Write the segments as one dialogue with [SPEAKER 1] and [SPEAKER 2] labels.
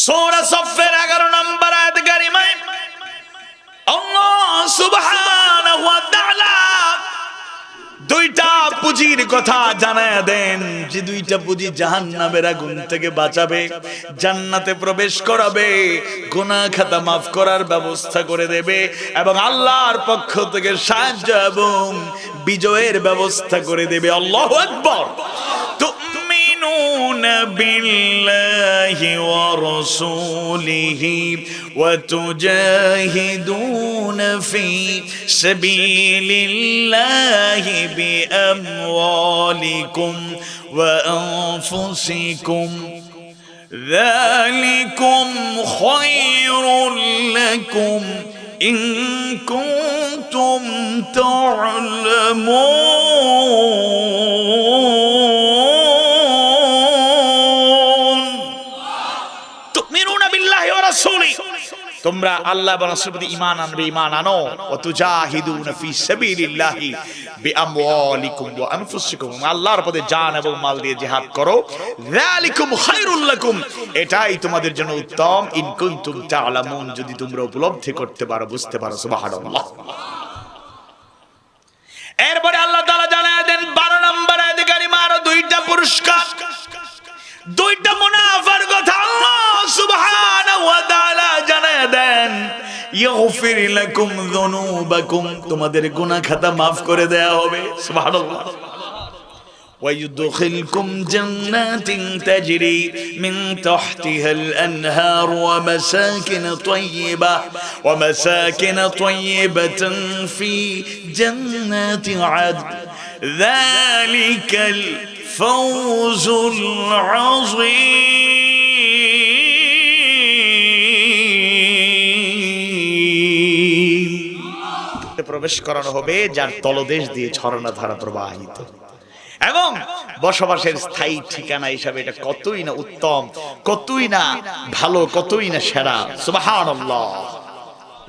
[SPEAKER 1] সূরা সফের 11 নম্বর আয়াত কারিমায় আল্লাহ সুবহানাহু ওয়া তাআলা দুইটা পুঁজির কথা জানায় দেন, যে দুইটা পুঁজি জাহান্নামের আগুন থেকে বাঁচাবে, জান্নাতে প্রবেশ করাবে, গুনাহ খাতা মাফ করার ব্যবস্থা করে দেবে এবং আল্লাহর পক্ষ থেকে সাহায্য এবং বিজয়ের ব্যবস্থা করে দেবে। আল্লাহু আকবার। তুমিনুনা বিল্লাহি ওয়া রাসূলিহি ওয়া তুজাহিদুনা ফি সাবিলিল্লাহি বিআমওয়ালিকুম ওয়া আনফুসিকুম যালিকুম খায়রুল লাকুম ইন কুনতুম তা'লামুন। তুমিনুনা বিল্লাহি ওয়া রাসূলি, তোমরা আল্লাহ এবং রাসূলের প্রতি ঈমান আনবে, ঈমান আনো। ওয়া তুজাহিদুনা ফি সাবিলিল্লাহি বিআমওয়ালিকুম ওয়া আনফুসিকুম, আল্লাহর পথে জান এবং মাল দিয়ে জিহাদ করো। যালিকুম খায়রুল লাকুম, এটাই তোমাদের জন্য উত্তম। ইন কুনতুম তা'লামুন, যদি তোমরা উপলব্ধি করতে পারো, বুঝতে পারো। সুবহানাল্লাহ। এরপরে আল্লাহ তাআলা জানায় দেন 12 নম্বর আয়াতে কারিমা আরো দুইটা পুরস্কার, দুইটা মুনাফার কথা আল্লাহ সুবহানাহু ওয়া তাআলা জানায় দেন। ইয়াগফির লাকুম যুনুবাকুম, তোমাদের গুনাহ খাতা maaf করে দেয়া হবে। সুবহানাল্লাহ। ওয়া ইউদখিলকুম জান্নাতিন তাজরি মিন তাহতিহাল আনহার ওয়া মাসাকিন তাইয়্যিবাতান ফি জান্নাতি আদন যালিকাল ফাওজুল আযীম। প্রবেশ করানো হবে যার তলদেশ দিয়ে ঝর্ণা ধারা প্রবাহিত, এবং বসবাসের স্থায়ী ঠিকানা হিসাবে এটা কতই না উত্তম, কতই না ভালো, কতই না সেরা। সুবহানাল্লাহ।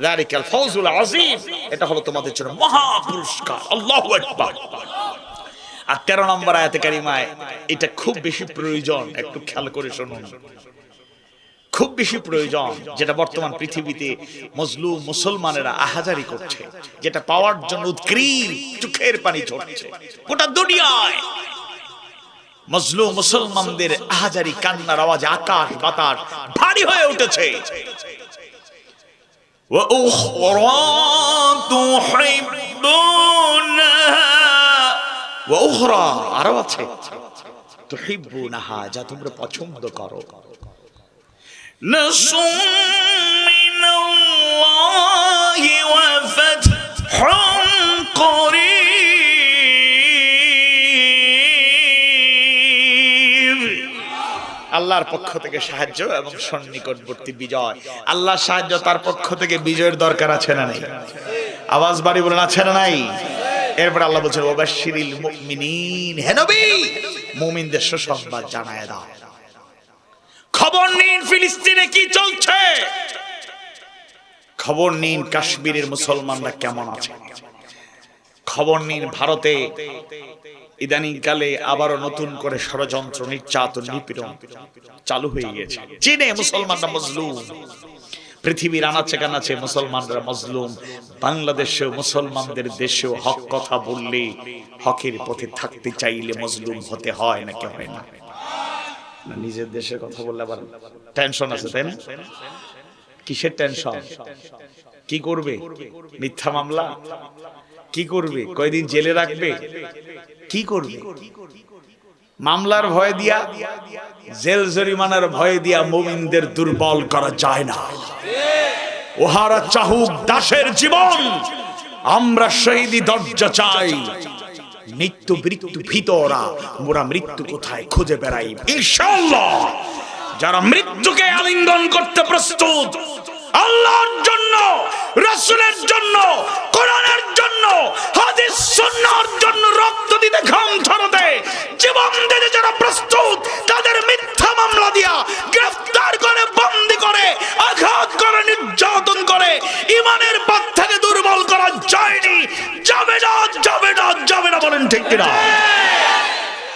[SPEAKER 1] যালিকাল ফাওজুল আযীম, এটা হলো তোমাদের জন্য মহা পুরস্কার। আল্লাহু আকবার। আর 13 নম্বর আয়াতে কারিমায় এটা খুব বেশি প্রয়োজন, একটু খেয়াল করে শুনুন। খুব বেশি প্রয়োজন, যেটা বর্তমান পৃথিবীতে মজলুম মুসলমানেরা আহাজারি করছে, যেটা পাওয়ার জন্য উৎকৃষ্ট চোখের পানি ঝরছে। গোটা দুনিয়ায় মজলুম মুসলমানদের আহাজারি কান্নার আওয়াজে আকাশ বাতাস ভারী হয়ে উঠেছে। ওয়া উখরা তুহিব্বুনাহা, ওয়া উখরা আরো আছে, তুহিব্বুনাহা, যা তোমরা পছন্দ করো। নাসুম মিনাল্লাহি ওয়া ফাতহুন করিব, আল্লাহর পক্ষ থেকে সাহায্য এবং সন্নিকটবর্তী বিজয়। আল্লাহর সাহায্য, তার পক্ষ থেকে বিজয়ের দরকার আছে না নাই? আওয়াজ বাড়ি বলেন, আছে না নাই? এরপর আল্লাহ বলছেন ওয়াবাশশিরিল মুমিনিন, হে নবী মুমিনদের সুসংবাদ জানায় দাও। খবর নিন ফিলিস্তিনে কি চলছে, খবর নিন কাশ্মীরের মুসলমানরা কেমন আছে, খবর নিন ভারতে ইদানিং কালে আবারও নতুন করে ষড়যন্ত্র, নির্যাতন, নিপীড়ন চালু হয়ে গেছে। চীনে মুসলমানরা মজলুম, পৃথিবীর আনাচে কানাচে মুসলমানরা মজলুম। বাংলাদেশেও মুসলমানদের দেশেও হক কথা বললে, হকের পথে থাকতে চাইলে মজলুম হতে হয় নাকি হয় না? নিজের দেশের কথা বললে আবার টেনশন আছে, তাই না? কিসের টেনশন? কি করবে? মিথ্যা মামলা কি করবে? কয়দিন জেলে রাখবে? কি করবে? মামলার ভয় দিয়া, জেল জরিমানার ভয় দিয়া মুমিনদের দুর্বল করা যায় না। ওহারা চাহুক দাসের জীবন, আমরা শহীদি দরজা চাই। মৃত্যু মৃত্যু ভিতরা, মোরা মৃত্যু কোথায় খুঁজে বেড়াই ইনশাআল্লাহ। যারা মৃত্যুকে আলিঙ্গন করতে প্রস্তুত, আল্লাহর জন্য, রাসূলের জন্য, কোরআনের জন্য, হাদিস সুন্নাহর জন্য রক্ত দিতে, ঘাম ঝরাতে, জীবন দিতে যারা প্রস্তুত, তাদের মিথ্যা মামলা দিয়া গ্রেফতার করে, বন্দী করে, আঘাত করে, নির্যাতন করে ঈমানের পথ থেকে দুর্বল করা যায়নি। যাবে না, যাবে না, যাবে না, বলেন ঠিক কিনা?